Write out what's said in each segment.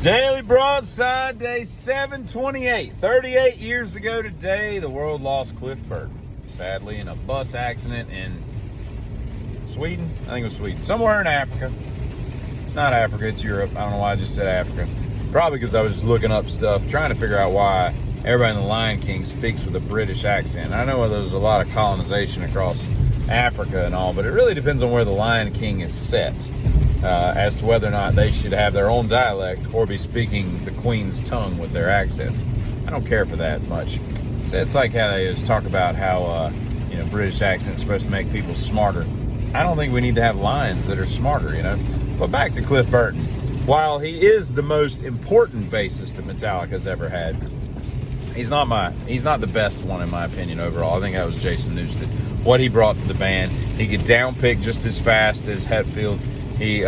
Daily Broadside, day 728. 38 years ago today, the world lost Cliff Burton, sadly, in a bus accident in Sweden. I think it was Sweden. Somewhere in Africa. It's not Africa, it's Europe. I don't know why I just said Africa. Probably because I was just looking up stuff, trying to figure out why everybody in The Lion King speaks with a British accent. I know there's a lot of colonization across Africa and all, but it really depends on where The Lion King is set. As to whether or not they should have their own dialect or be speaking the Queen's tongue with their accents. I don't care for that much. It's like how they just talk about how British accents supposed to make people smarter. I don't think we need to have lions that are smarter, But back to Cliff Burton. While he is the most important bassist that Metallica's ever had, he's not the best one in my opinion overall. I think that was Jason Newsted. What he brought to the band, he could downpick just as fast as Hetfield. He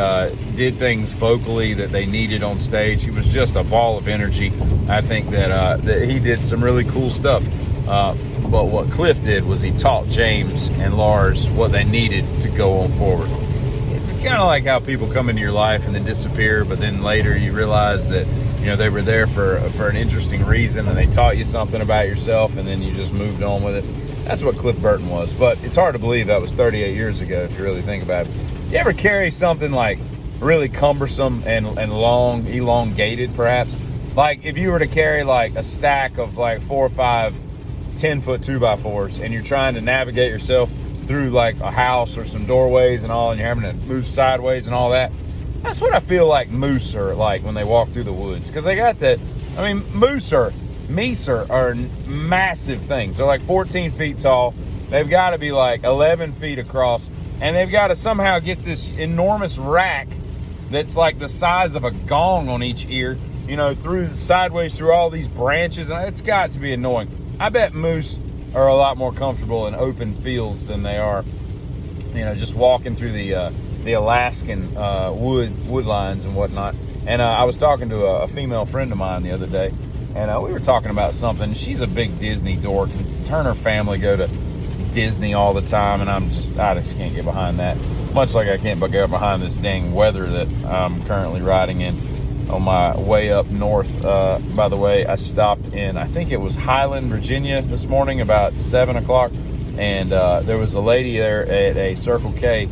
did things vocally that they needed on stage. He was just a ball of energy. I think that he did some really cool stuff. But what Cliff did was he taught James and Lars what they needed to go on forward. It's kind of like how people come into your life and then disappear, but then later you realize that they were there for an interesting reason and they taught you something about yourself and then you just moved on with it. That's what Cliff Burton was. But it's hard to believe that was 38 years ago if you really think about it. You ever carry something like really cumbersome and long, elongated perhaps? Like if you were to carry like a stack of like 4 or 5 10-foot 2x4s and you're trying to navigate yourself through like a house or some doorways and all, and you're having to move sideways and all that. That's what I feel like moose are like when they walk through the woods. Because they got that, meese are massive things. They're like 14 feet tall. They've got to be like 11 feet across. And they've got to somehow get this enormous rack that's like the size of a gong on each ear, sideways through all these branches. And it's got to be annoying. I bet moose are a lot more comfortable in open fields than they are, just walking through the Alaskan wood lines and whatnot. And I was talking to a female friend of mine the other day, and we were talking about something. She's a big Disney dork. Her and her family go to Disney all the time, and I just can't get behind that. Much like I can't get behind this dang weather that I'm currently riding in on my way up north. By the way, I stopped in, I think it was Highland, Virginia this morning about 7 o'clock, and there was a lady there at a Circle K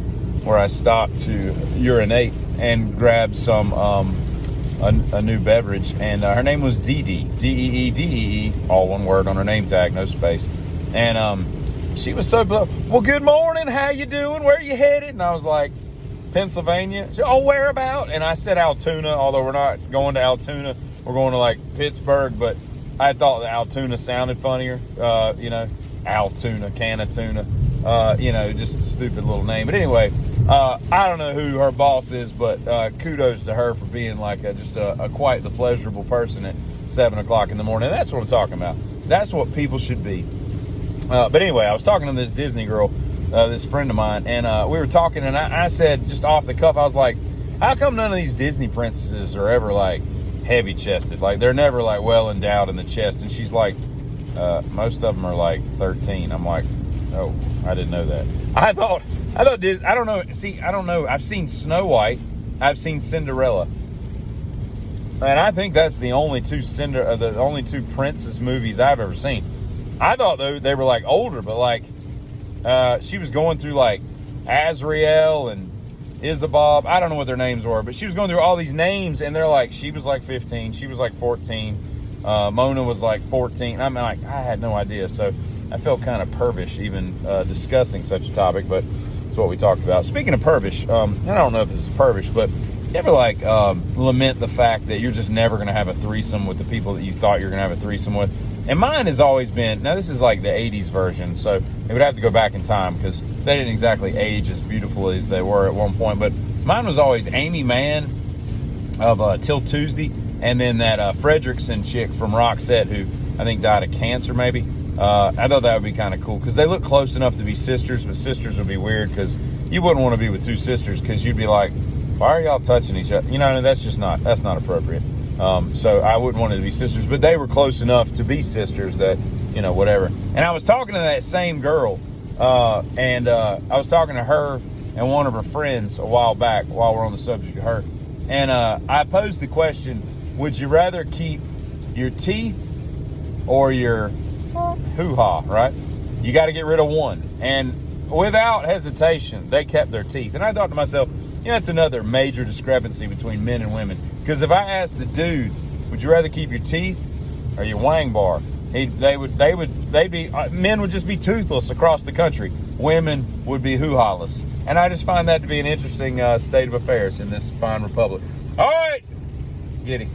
where I stopped to urinate and grab some a new beverage, and her name was Dee Dee, D-E-E-D-E-E, all one word on her name tag, no space. And she was so, well, good morning, how you doing, where you headed? And I was like, Pennsylvania. She said, oh, where about? And I said Altoona, although we're not going to Altoona. We're going to like Pittsburgh, but I thought that Altoona sounded funnier. Altoona, can of tuna. Just a stupid little name. But anyway, I don't know who her boss is, but kudos to her for being like just a quite the pleasurable person at 7 o'clock in the morning. And that's what I'm talking about. That's what people should be. But anyway, I was talking to this Disney girl, this friend of mine, and we were talking, and I said, just off the cuff, I was like, how come none of these Disney princesses are ever, like, heavy-chested? Like, they're never, like, well-endowed in the chest. And she's like, most of them are, like, 13. I'm like, oh, I didn't know that. I thought Disney, I don't know. See, I don't know. I've seen Snow White. I've seen Cinderella. And I think that's the only two princess movies I've ever seen. I thought they were like older, but like she was going through like Azriel and Isabob. I don't know what their names were, but she was going through all these names, and they're like, she was like 15, she was like 14, Mona was like 14. I'm like, I had no idea, so I felt kind of pervish even discussing such a topic, but it's what we talked about. Speaking of pervish, I don't know if this is pervish, but you ever like lament the fact that you're just never going to have a threesome with the people that you thought you were going to have a threesome with? And mine has always been, now this is like the 80s version, so it would have to go back in time because they didn't exactly age as beautifully as they were at one point, but mine was always Amy Mann of Till Tuesday, and then that Fredrickson chick from Roxette who I think died of cancer maybe. I thought that would be kind of cool because they look close enough to be sisters, but sisters would be weird because you wouldn't want to be with two sisters because you'd be like, why are y'all touching each other? That's not appropriate. So I wouldn't want it to be sisters, but they were close enough to be sisters that, whatever. And I was talking to that same girl, and I was talking to her and one of her friends a while back while we're on the subject of her. And I posed the question, would you rather keep your teeth or your hoo-ha, right? You got to get rid of one. And without hesitation, they kept their teeth. And I thought to myself, that's another major discrepancy between men and women. Because if I asked a dude, would you rather keep your teeth or your wang bar? Men would just be toothless across the country. Women would be hoo-ha-less. And I just find that to be an interesting state of affairs in this fine republic. All right, Giddy.